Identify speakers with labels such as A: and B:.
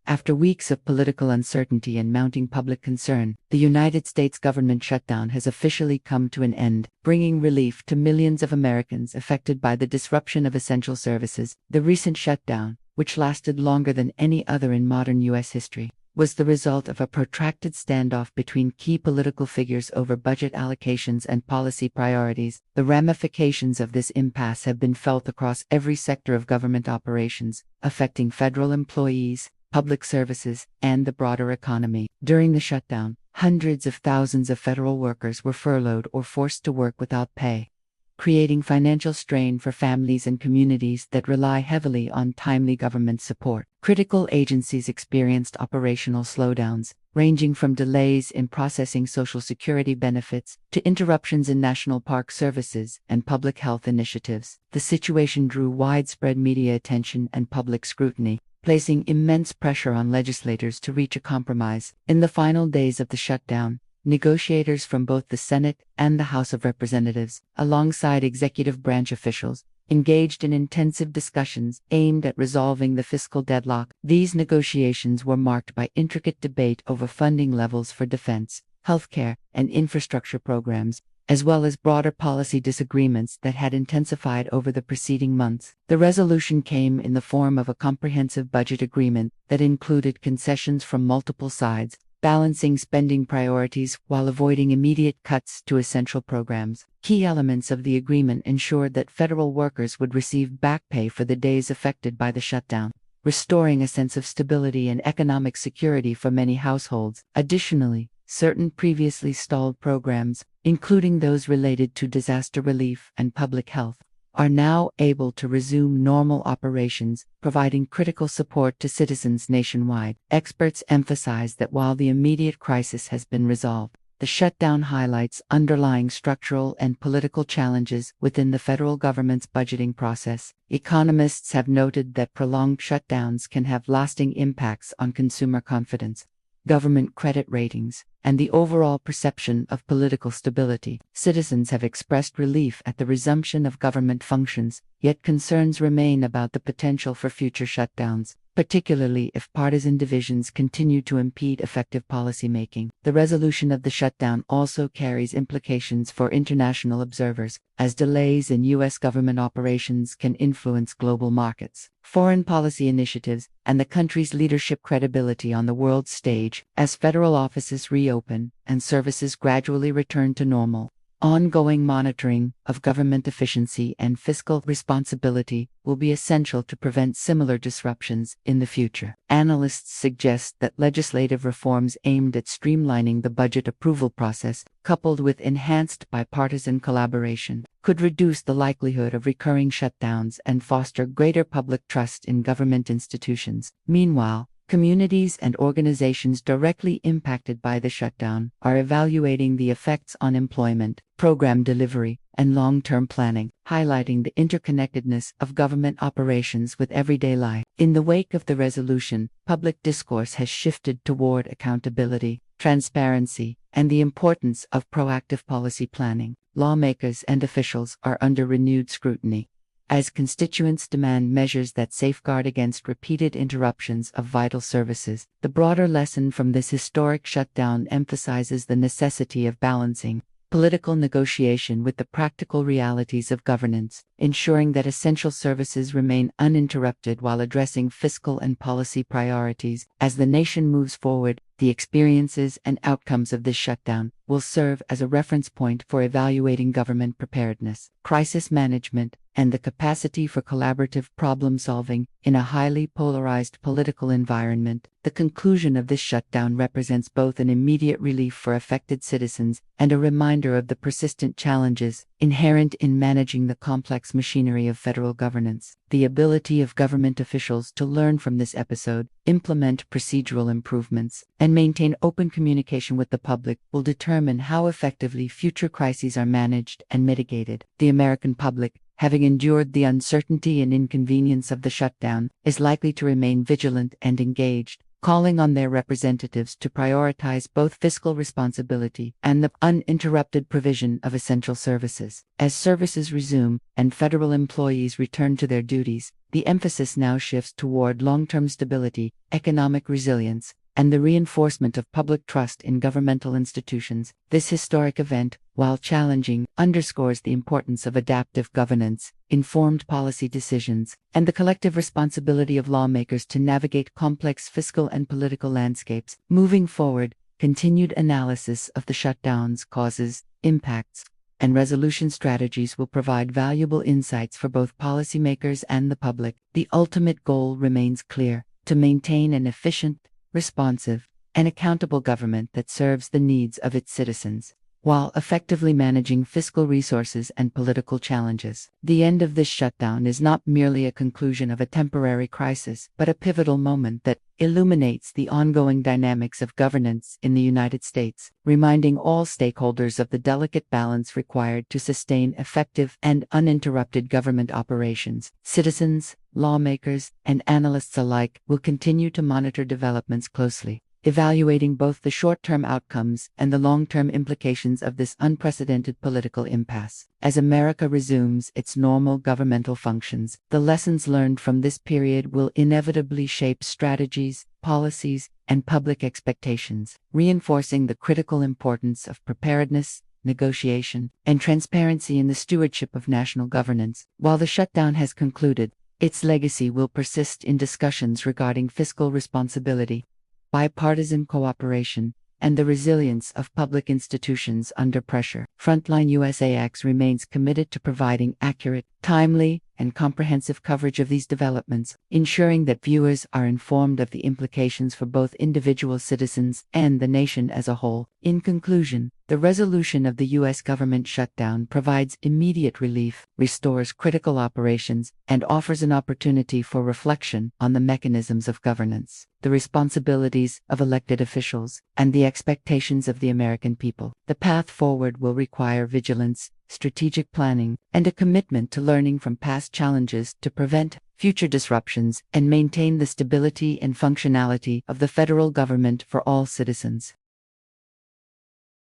A: After weeks of political uncertainty and mounting public concern, the United States government shutdown has officially come to an end, bringing relief to millions of Americans affected by the disruption of essential services. The recent shutdown, which lasted longer than any other in modern U.S. history, was the result of a protracted standoff between key political figures over budget allocations and policy priorities. The ramifications of this impasse have been felt across every sector of government operations, affecting federal employees, public services, and the broader economy. During the shutdown, hundreds of thousands of federal workers were furloughed or forced to work without pay, creating financial strain for families and communities that rely heavily on timely government support. Critical agencies experienced operational slowdowns, ranging from delays in processing Social Security benefits to interruptions in national park services and public health initiatives. The situation drew widespread media attention and public scrutiny, placing immense pressure on legislators to reach a compromise. In the final days of the shutdown, negotiators from both the Senate and the House of Representatives, alongside executive branch officials, engaged in intensive discussions aimed at resolving the fiscal deadlock. These negotiations were marked by intricate debate over funding levels for defense, healthcare, and infrastructure programs, as well as broader policy disagreements that had intensified over the preceding months. The resolution came in the form of a comprehensive budget agreement that included concessions from multiple sides, balancing spending priorities while avoiding immediate cuts to essential programs. Key elements of the agreement ensured that federal workers would receive back pay for the days affected by the shutdown, restoring a sense of stability and economic security for many households. Additionally, certain previously stalled programs, including those related to disaster relief and public health, are now able to resume normal operations, providing critical support to citizens nationwide. Experts emphasize that while the immediate crisis has been resolved, the shutdown highlights underlying structural and political challenges within the federal government's budgeting process. Economists have noted that prolonged shutdowns can have lasting impacts on consumer confidence, government credit ratings, and the overall perception of political stability. Citizens have expressed relief at the resumption of government functions, yet concerns remain about the potential for future shutdowns, particularly if partisan divisions continue to impede effective policymaking. The resolution of the shutdown also carries implications for international observers, as delays in U.S. government operations can influence global markets, foreign policy initiatives, and the country's leadership credibility on the world stage. As federal offices reopen and services gradually return to normal, ongoing monitoring of government efficiency and fiscal responsibility will be essential to prevent similar disruptions in the future. Analysts suggest that legislative reforms aimed at streamlining the budget approval process, coupled with enhanced bipartisan collaboration, could reduce the likelihood of recurring shutdowns and foster greater public trust in government institutions. Meanwhile, communities and organizations directly impacted by the shutdown are evaluating the effects on employment, program delivery, and long-term planning, highlighting the interconnectedness of government operations with everyday life. In the wake of the resolution, public discourse has shifted toward accountability, transparency, and the importance of proactive policy planning. Lawmakers and officials are under renewed scrutiny, as constituents demand measures that safeguard against repeated interruptions of vital services. The broader lesson from this historic shutdown emphasizes the necessity of balancing political negotiation with the practical realities of governance, ensuring that essential services remain uninterrupted while addressing fiscal and policy priorities. As the nation moves forward, the experiences and outcomes of this shutdown will serve as a reference point for evaluating government preparedness, crisis management, and the capacity for collaborative problem-solving in a highly polarized political environment. The conclusion of this shutdown represents both an immediate relief for affected citizens and a reminder of the persistent challenges inherent in managing the complex machinery of federal governance. The ability of government officials to learn from this episode, implement procedural improvements, and maintain open communication with the public will determine how effectively future crises are managed and mitigated. The American public, having endured the uncertainty and inconvenience of the shutdown, is likely to remain vigilant and engaged, calling on their representatives to prioritize both fiscal responsibility and the uninterrupted provision of essential services. As services resume and federal employees return to their duties, the emphasis now shifts toward long-term stability, economic resilience, and the reinforcement of public trust in governmental institutions. This historic event, while challenging, underscores the importance of adaptive governance, informed policy decisions, and the collective responsibility of lawmakers to navigate complex fiscal and political landscapes. Moving forward, continued analysis of the shutdown's causes, impacts, and resolution strategies will provide valuable insights for both policymakers and the public. The ultimate goal remains clear: to maintain an efficient, responsive, and accountable government that serves the needs of its citizens, while effectively managing fiscal resources and political challenges. The end of this shutdown is not merely a conclusion of a temporary crisis, but a pivotal moment that illuminates the ongoing dynamics of governance in the United States, reminding all stakeholders of the delicate balance required to sustain effective and uninterrupted government operations. Citizens, lawmakers, and analysts alike will continue to monitor developments closely, evaluating both the short-term outcomes and the long-term implications of this unprecedented political impasse. As America resumes its normal governmental functions, the lessons learned from this period will inevitably shape strategies, policies, and public expectations, reinforcing the critical importance of preparedness, negotiation, and transparency in the stewardship of national governance. While the shutdown has concluded, its legacy will persist in discussions regarding fiscal responsibility, bipartisan cooperation, and the resilience of public institutions under pressure. Frontline USA X remains committed to providing accurate, timely, and comprehensive coverage of these developments, ensuring that viewers are informed of the implications for both individual citizens and the nation as a whole. In conclusion, the resolution of the U.S. government shutdown provides immediate relief, restores critical operations, and offers an opportunity for reflection on the mechanisms of governance, the responsibilities of elected officials, and the expectations of the American people. The path forward will require vigilance, strategic planning, and a commitment to learning from past challenges to prevent future disruptions and maintain the stability and functionality of the federal government for all citizens.